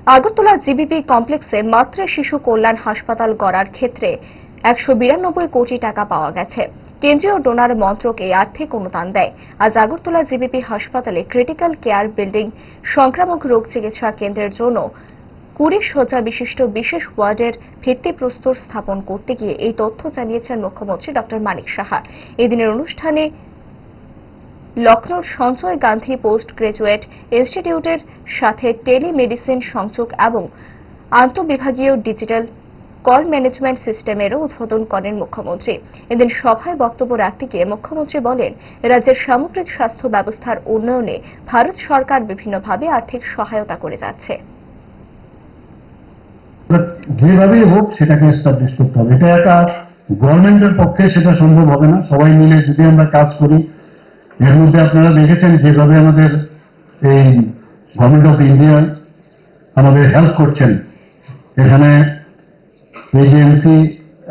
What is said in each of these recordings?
Agartala GBP কমপ্লেক্সে মাতৃ শিশু কল্যাণ হাসপাতাল গড়ার ক্ষেত্রে 192 কোটি টাকা পাওয়া গেছে। কেন্দ্রীয় ডোনার মন্ত্রক এই আর্থিক অনুদান দেয়। আজ আগরতলা জিবিপি হাসপাতালে ক্রিটিক্যাল কেয়ার বিল্ডিং, সংক্রামক রোগ চিকিৎসা কেন্দ্রের জন্য 20 শয্যা বিশিষ্ট বিশেষ ওয়ার্ডের ভিত্তিপ্রস্তর স্থাপন করতে গিয়ে এই তথ্য জানিয়েছেন মুখ্যমন্ত্রী ডক্টর মানিক সাহা। এদিনের অনুষ্ঠানে লখনৌর সঞ্জয় গান্ধী পোস্ট গ্রাজুয়েট ইনস্টিটিউটের সাথে টেলিমেডিসিন সংযোগ এবং আন্তঃবিভাগীয় ডিজিটাল কল ম্যানেজমেন্ট সিস্টেমেরও উদ্বোধন করেন মুখ্যমন্ত্রী। এদিন সভায় বক্তব্য রাখতে গিয়ে মুখ্যমন্ত্রী বলেন, রাজ্যের সামগ্রিক স্বাস্থ্য ব্যবস্থার উন্নয়নে ভারত সরকার বিভিন্নভাবে আর্থিক সহায়তা করে যাচ্ছে। যেভাবেই হোক সেটাকে এস্টাবলিশ করতে হবে। এটা একটা গভর্নমেন্টের পক্ষে সেটা সম্ভব হবে না। সবাই মিলে যদি আমরা কাজ করি, এর মধ্যে আপনারা দেখেছেন যেভাবে আমাদের এই গভর্নমেন্ট অফ ইন্ডিয়া আমাদের হেল্প করছেন। এখানে এজিএমসি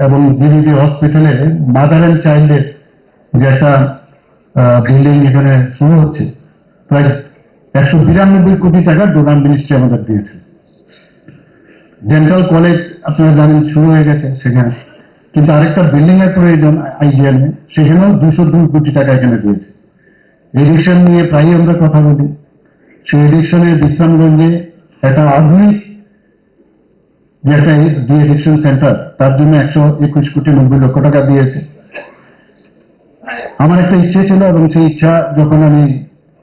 এবং জিবিপি হসপিটালে মাদার অ্যান্ড চাইল্ডের যে একটা বিল্ডিং এখানে শুরু হচ্ছে, প্রায় 192 কোটি টাকার ডোনার মিনিস্ট্রি আমাদের দিয়েছে। ডেন্টাল কলেজ আপনারা জানেন শুরু হয়ে গেছে সেখানে, কিন্তু আরেকটা বিল্ডিং এর প্রয়োজন আইজিএমে, সেখানেও 202 কোটি টাকা এখানে দিয়েছে। এডিকশন নিয়ে প্রায় আমরা কথা বলি। সেই এডিকশনের বিশ্রামগঞ্জে একটা আধুনিক যে একটা ডি এডিকশন সেন্টার, তার জন্য 121 কোটি 90 লক্ষ টাকা দিয়েছে। আমার একটা ইচ্ছে ছিল এবং সেই ইচ্ছা যখন আমি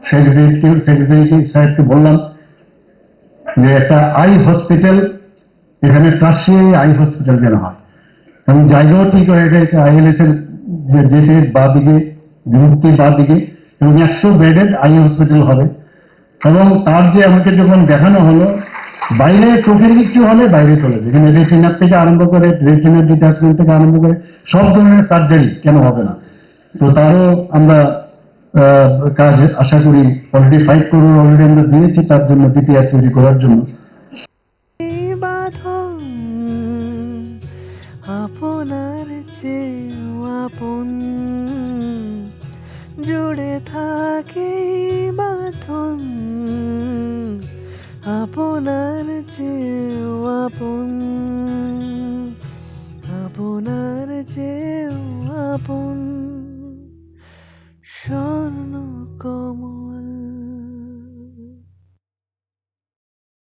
সেক্রেটারি সাহেবকে বললাম যে একটা আই হসপিটাল এখানে রাজশাহী আই হসপিটাল যেন হয়, এবং জায়গাও ঠিক হয়ে গেছে। আইএলএস এর যেতে বা দিকে বিভক্তির বা দিকে এবং 100 বেডেড আই হসপিটাল হবে। এবং তার যে আমাকে যখন দেখানো হলো, বাইরে চোখের কিছু হলে বাইরে চলে যায়, এখানে রেটিনার থেকে আরম্ভ করে রেটিনার ডিটাচমেন্ট থেকে আরম্ভ করে সব ধরনের সার্জারি কেন হবে না। তো তারও আমরা কাজ আশা করি অলরেডি 5 করোড় অলরেডি আমরা দিয়েছি তার জন্য ডিপিআর তৈরি করার জন্য। আপনার চেয়েও আপন জুড়ে থাকে বাঁধন, আপনার চেয়েও আপন।